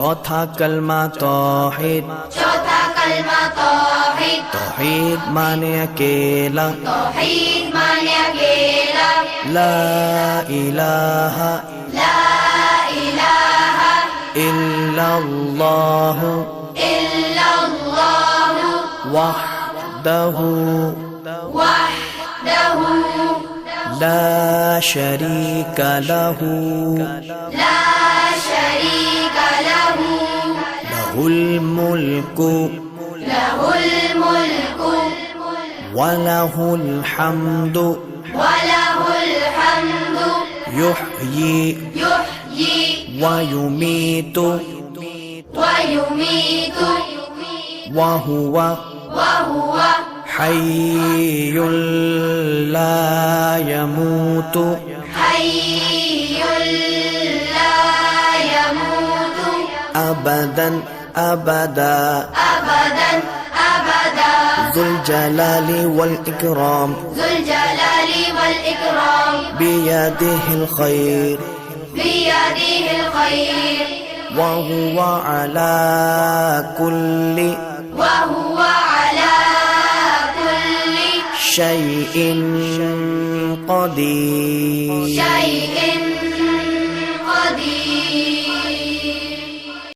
चौथा कलमा तौहीद। चौथा कलमा तौहीद। तौहीद माने अकेला। तौहीद माने अकेला। ला इलाहा ला इलाहा इल्लल्लाह इल्लल्लाह वहदहु वहदहु ला शरीका लहु ला शरीका लहु लहुल मुल्कु लहुल मुल्कु वलहुल हम्दु वलहुल हम्दु युह्यी युह्यी वयुमीतु वयुमीतु वहुवा वहुव हय्युल ला यमूतु हय्युल ला यमूतु अबदन अबदा अबदन अबदा ज़ुल जलाली वल इकराम ज़ुल जलाली वल इकराम बियदिहिल खैर बियदिहिल खैर वहुवा अला कुल्ली वहुव अला कुल्ली शैइन क़दीर। शैइन